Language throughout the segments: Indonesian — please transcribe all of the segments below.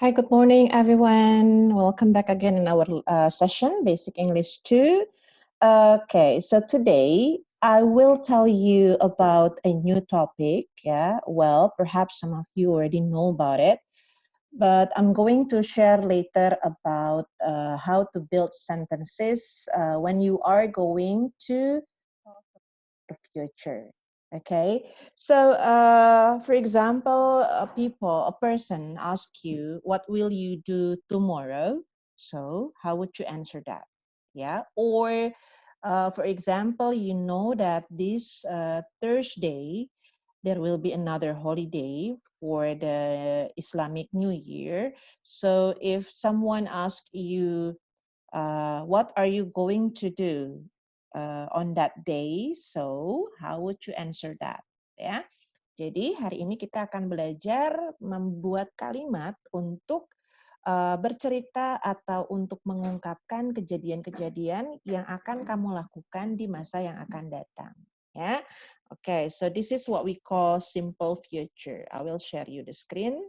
Hi, good morning, everyone. Welcome back again in our session, Basic English 2. Okay, so today I will tell you about a new topic. Yeah, well, perhaps some of you already know about it, but I'm going to share later about how to build sentences when you are going to the future. Okay, so for example, a person ask you, what will you do tomorrow? So how would you answer that? Yeah, or for example, you know that this Thursday there will be another holiday for the Islamic New Year. So if someone asks you, what are you going to do on that day? So, how would you answer that? Ya. Jadi hari ini kita akan belajar membuat kalimat untuk bercerita atau untuk mengungkapkan kejadian-kejadian yang akan kamu lakukan di masa yang akan datang. Ya, okay. So this is what we call simple future. I will share you the screen.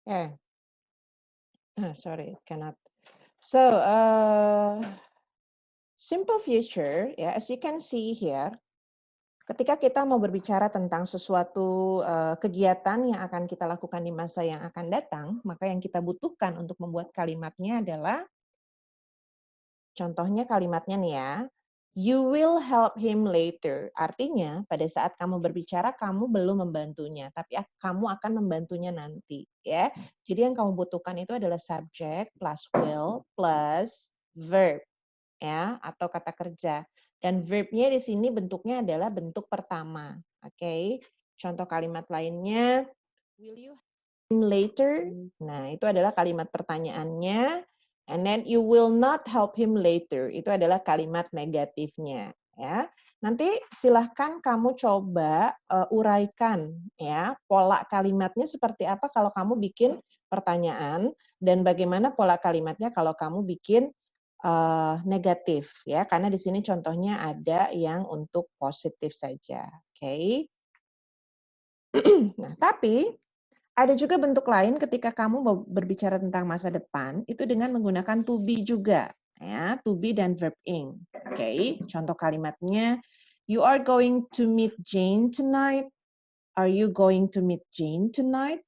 Yeah. Sorry, cannot. So, simple future, ya, as you can see here, ketika kita mau berbicara tentang sesuatu kegiatan yang akan kita lakukan di masa yang akan datang, maka yang kita butuhkan untuk membuat kalimatnya adalah, contohnya kalimatnya nih ya, you will help him later. Artinya, pada saat kamu berbicara, kamu belum membantunya, tapi kamu akan membantunya nanti. Ya. Jadi yang kamu butuhkan itu adalah subject plus will plus verb, ya, atau kata kerja. Dan verbnya di sini bentuknya adalah bentuk pertama. Oke. Contoh kalimat lainnya, will you help him later? Nah, itu adalah kalimat pertanyaannya. And then you will not help him later. Itu adalah kalimat negatifnya, ya. Nanti silahkan kamu coba uraikan ya pola kalimatnya seperti apa kalau kamu bikin pertanyaan dan bagaimana pola kalimatnya kalau kamu bikin negatif ya, karena di sini contohnya ada yang untuk positif saja. Oke. Nah, tapi ada juga bentuk lain ketika kamu berbicara tentang masa depan itu dengan menggunakan to be juga ya, to be dan verb ing. Oke, contoh kalimatnya, you are going to meet Jane tonight. Are you going to meet Jane tonight?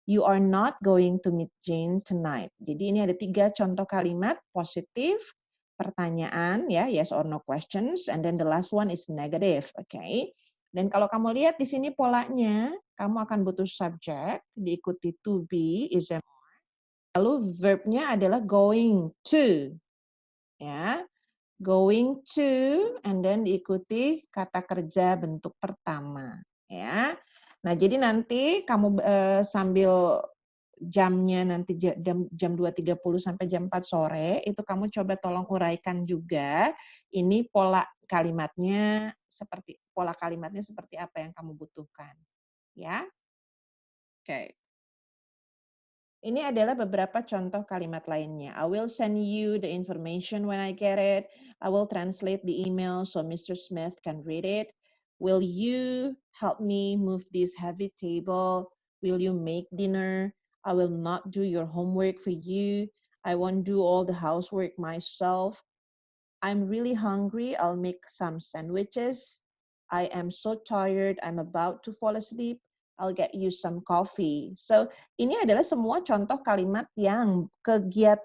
You are not going to meet Jane tonight. Jadi ini ada 3 contoh kalimat positif, pertanyaan ya, yes or no questions, and then the last one is negative. Okay. Dan kalau kamu lihat di sini polanya, kamu akan butuh subject, diikuti to be, is a, lalu verbnya adalah going to. Ya, going to, and then diikuti kata kerja bentuk pertama. Ya. Nah, jadi nanti kamu sambil jamnya nanti jam 2.30 sampai jam 4 sore, itu kamu coba tolong uraikan juga ini pola kalimatnya seperti apa yang kamu butuhkan. Ya. Oke. Ini adalah beberapa contoh kalimat lainnya. I will send you the information when I get it. I will translate the email so Mr. Smith can read it. Will you help me move this heavy table? Will you make dinner? I will not do your homework for you. I won't do all the housework myself. I'm really hungry. I'll make some sandwiches. I am so tired. I'm about to fall asleep. I'll get you some coffee. So, ini adalah semua contoh kalimat yang kegiatan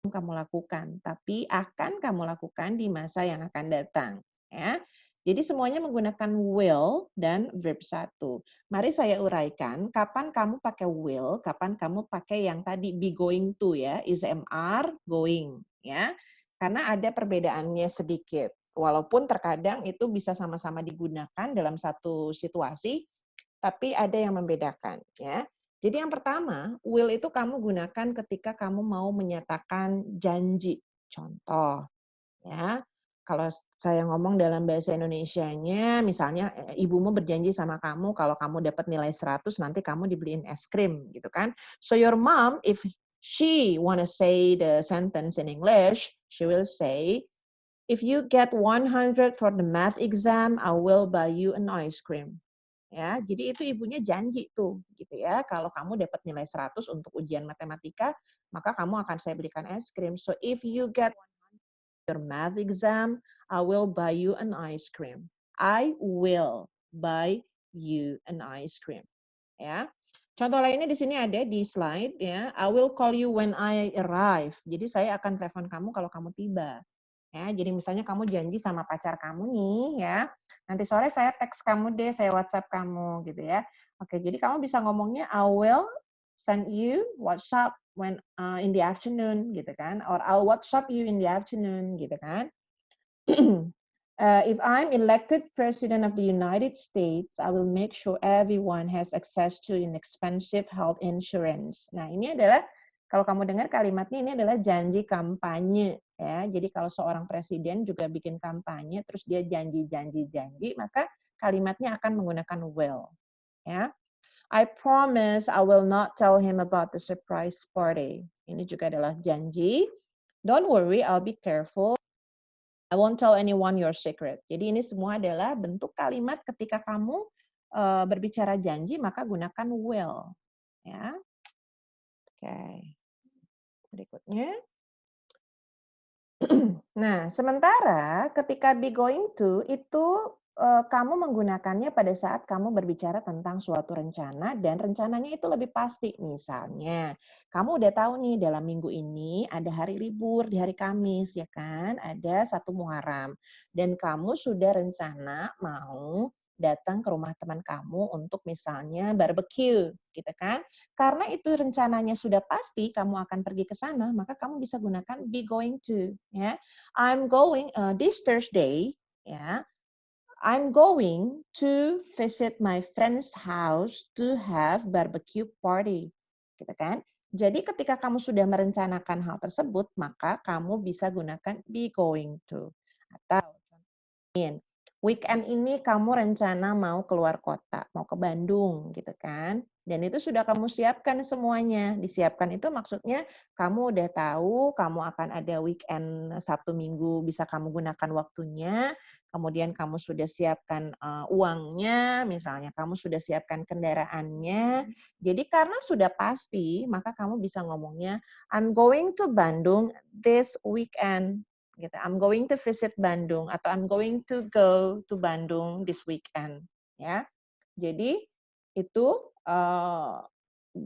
kamu lakukan, tapi akan kamu lakukan di masa yang akan datang. Ya. Jadi semuanya menggunakan will dan verb 1. Mari saya uraikan, kapan kamu pakai will, kapan kamu pakai yang tadi be going to ya, is MR going. Ya. Karena ada perbedaannya sedikit. Walaupun terkadang itu bisa sama-sama digunakan dalam satu situasi, tapi ada yang membedakan. Ya. Jadi yang pertama, will itu kamu gunakan ketika kamu mau menyatakan janji. Contoh, ya. Kalau saya ngomong dalam bahasa Indonesianya, misalnya ibumu berjanji sama kamu kalau kamu dapat nilai 100 nanti kamu dibeliin es krim gitu kan. So your mom if she wanna say the sentence in English, she will say, "If you get 100 for the math exam, I will buy you an ice cream." Ya, jadi itu ibunya janji tuh gitu ya. Kalau kamu dapat nilai 100 untuk ujian matematika, maka kamu akan saya belikan es krim. So if you get your math exam, I will buy you an ice cream. I will buy you an ice cream. Ya. Contoh lainnya di sini ada di slide ya. I will call you when I arrive. Jadi saya akan telepon kamu kalau kamu tiba. Ya, jadi misalnya kamu janji sama pacar kamu nih ya. Nanti sore saya teks kamu deh, saya WhatsApp kamu gitu ya. Oke, jadi kamu bisa ngomongnya I will send you WhatsApp when in the afternoon gitu kan, or I'll WhatsApp you in the afternoon gitu kan. If I'm elected President of the United States, I will make sure everyone has access to inexpensive health insurance. Nah, ini adalah kalau kamu dengar kalimatnya ini adalah janji kampanye ya. Jadi kalau seorang presiden juga bikin kampanye terus dia janji, maka kalimatnya akan menggunakan will ya. I promise I will not tell him about the surprise party. Ini juga adalah janji. Don't worry, I'll be careful. I won't tell anyone your secret. Jadi ini semua adalah bentuk kalimat ketika kamu berbicara janji maka gunakan will. Ya, oke. Berikutnya. Nah, sementara ketika be going to itu kamu menggunakannya pada saat kamu berbicara tentang suatu rencana dan rencananya itu lebih pasti. Misalnya, kamu udah tahu nih dalam minggu ini ada hari libur di hari Kamis ya kan, ada 1 Muharram dan kamu sudah rencana mau datang ke rumah teman kamu untuk misalnya barbecue gitu kan. Karena itu rencananya sudah pasti kamu akan pergi ke sana, maka kamu bisa gunakan be going to ya. I'm going this Thursday, ya. I'm going to visit my friend's house to have barbecue party, gitu kan? Jadi ketika kamu sudah merencanakan hal tersebut, maka kamu bisa gunakan be going to. Atau weekend ini kamu rencana mau keluar kota, mau ke Bandung gitu kan. Dan itu sudah kamu siapkan semuanya. Disiapkan itu maksudnya kamu udah tahu kamu akan ada weekend Sabtu Minggu bisa kamu gunakan waktunya. Kemudian kamu sudah siapkan uangnya, misalnya kamu sudah siapkan kendaraannya. Jadi karena sudah pasti, maka kamu bisa ngomongnya I'm going to Bandung this weekend gitu. I'm going to visit Bandung atau I'm going to go to Bandung this weekend ya. Jadi itu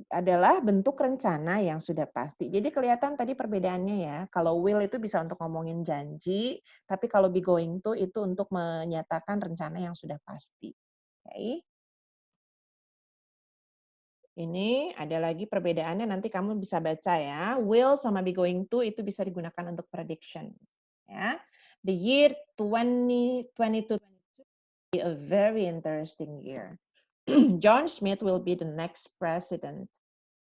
adalah bentuk rencana yang sudah pasti. Jadi kelihatan tadi perbedaannya ya. Kalau will itu bisa untuk ngomongin janji, tapi kalau be going to itu untuk menyatakan rencana yang sudah pasti. Oke. Ini ada lagi perbedaannya nanti kamu bisa baca ya. Will sama be going to itu bisa digunakan untuk prediction. Ya. The year 2022 will be a very interesting year. John Smith will be the next president.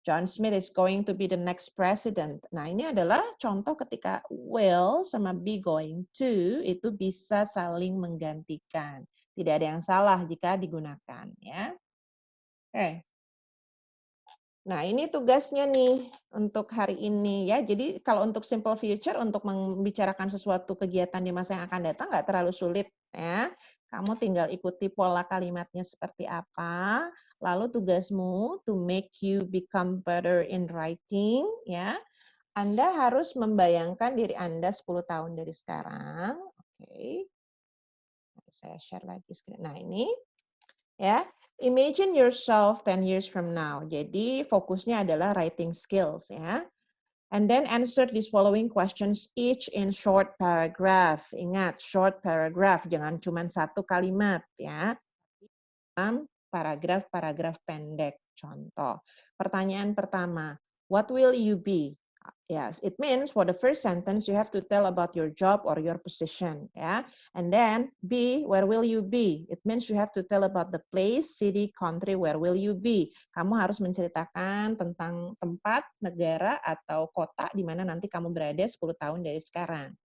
John Smith is going to be the next president. Nah, ini adalah contoh ketika will sama be going to itu bisa saling menggantikan. Tidak ada yang salah jika digunakan ya. Oke. Nah, ini tugasnya nih untuk hari ini ya. Jadi kalau untuk simple future untuk membicarakan sesuatu kegiatan di masa yang akan datang nggak terlalu sulit ya. Kamu tinggal ikuti pola kalimatnya seperti apa. Lalu tugasmu to make you become better in writing ya. Anda harus membayangkan diri Anda 10 tahun dari sekarang. Oke. Saya share lagi screen. Nah, ini ya. Imagine yourself 10 years from now. Jadi fokusnya adalah writing skills ya. And then answer these following questions each in short paragraph. Ingat, short paragraph, jangan cuma 1 kalimat ya. Dalam paragraf-paragraf pendek. Contoh, pertanyaan pertama, what will you be? Yes, it means for the first sentence you have to tell about your job or your position, ya. And then B, where will you be? It means you have to tell about the place, city, country, where will you be? Kamu harus menceritakan tentang tempat, negara atau kota di mana nanti kamu berada 10 tahun dari sekarang.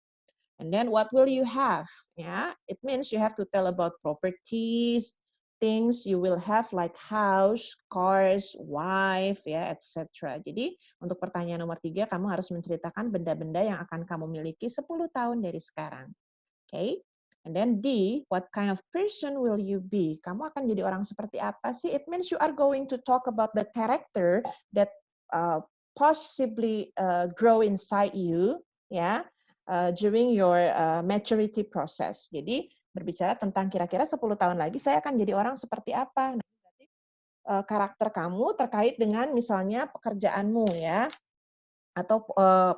And then what will you have? Yeah, it means you have to tell about properties, things you will have like house, cars, wife, ya, etc. Jadi untuk pertanyaan nomor 3, kamu harus menceritakan benda-benda yang akan kamu miliki 10 tahun dari sekarang. Okay? And then D, what kind of person will you be? Kamu akan jadi orang seperti apa sih? It means you are going to talk about the character that possibly grow inside you, ya, during your maturity process. Jadi berbicara tentang kira-kira 10 tahun lagi saya akan jadi orang seperti apa. Nah, berarti karakter kamu terkait dengan misalnya pekerjaanmu, ya, atau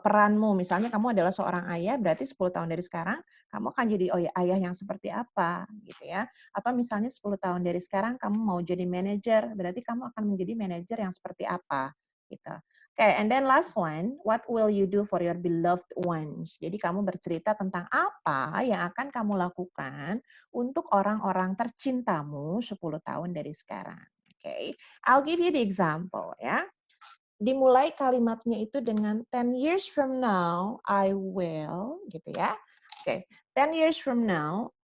peranmu. Misalnya kamu adalah seorang ayah, berarti 10 tahun dari sekarang kamu akan jadi ayah yang seperti apa, gitu ya. Atau misalnya 10 tahun dari sekarang kamu mau jadi manajer, berarti kamu akan menjadi manajer yang seperti apa, gitu. Okay, and then last one, what will you do for your beloved ones? Jadi kamu bercerita tentang apa yang akan kamu lakukan untuk orang-orang tercintamu 10 tahun dari sekarang. Okay, I'll give you the example, ya. Dimulai kalimatnya itu dengan 10 years from now, I will, gitu ya. Oke, 10 years from now,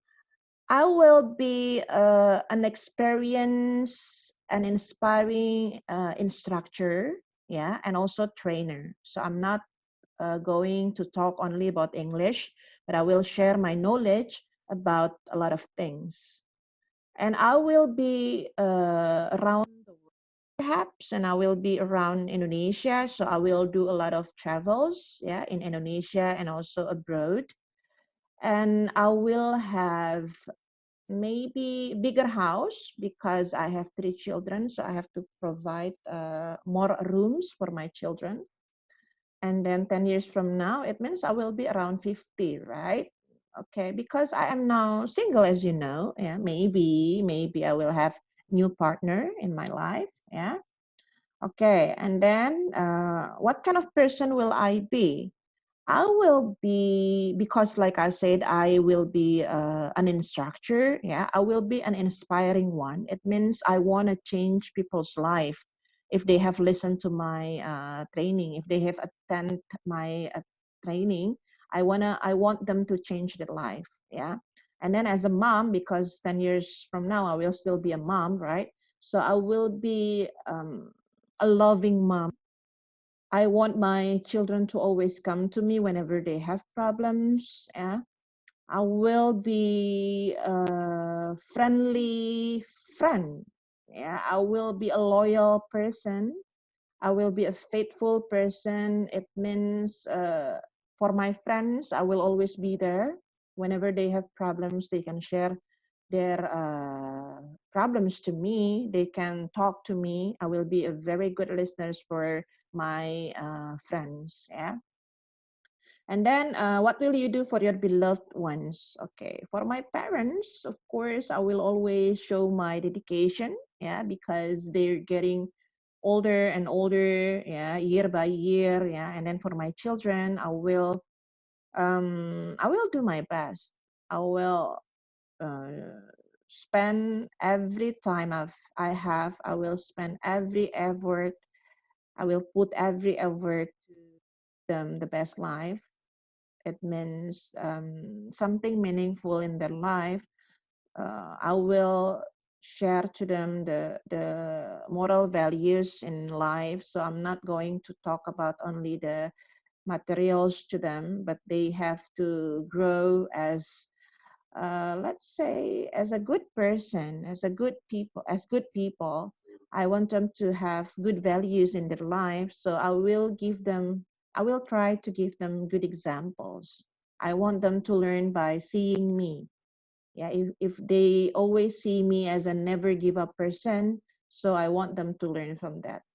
I will be an experienced and inspiring instructor, yeah, and also trainer. So I'm not going to talk only about English, but I will share my knowledge about a lot of things. And I will be around perhaps, and I will be around Indonesia, so I will do a lot of travels, yeah, in Indonesia and also abroad. And I will have maybe bigger house because I have 3 children, so I have to provide more rooms for my children. And then 10 years from now, it means I will be around 50, right? Okay, because I am now single, as you know, yeah, maybe I will have new partner in my life, yeah. Okay, and then what kind of person will I be? I will be, because like I said, I will be an instructor. Yeah, I will be an inspiring one. It means I want to change people's life if they have listened to my training, if they have attended my training. I want them to change their life. Yeah, and then as a mom, because 10 years from now I will still be a mom, right? So I will be a loving mom. I want my children to always come to me whenever they have problems. Yeah. I will be a friendly friend. Yeah. I will be a loyal person. I will be a faithful person. It means for my friends, I will always be there. Whenever they have problems, they can share their problems to me. They can talk to me. I will be a very good listener for my friends. Yeah. And then what will you do for your beloved ones? Okay, for my parents, of course, I will always show my dedication. Yeah, because they're getting older and older, yeah, year by year, yeah. And then for my children, I will do my best. I will spend every time I have. I will spend every effort. I will put every effort to them the best life. It means something meaningful in their life. I will share to them the moral values in life. So I'm not going to talk about only the materials to them, but they have to grow as, let's say, as a good person, as good people. I want them to have good values in their life. So I will try to give them good examples. I want them to learn by seeing me. Yeah, if they always see me as a never give up person, so I want them to learn from that.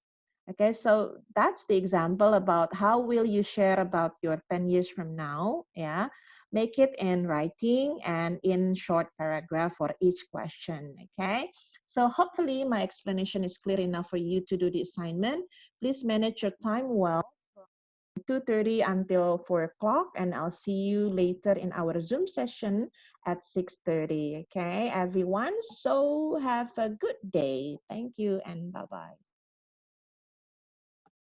Okay, so that's the example about how will you share about your 10 years from now. Yeah, make it in writing and in short paragraph for each question. Okay, so hopefully my explanation is clear enough for you to do the assignment. Please manage your time well, 2:30 until 4 o'clock, and I'll see you later in our Zoom session at 6:30. Okay, everyone? So have a good day. Thank you and bye-bye.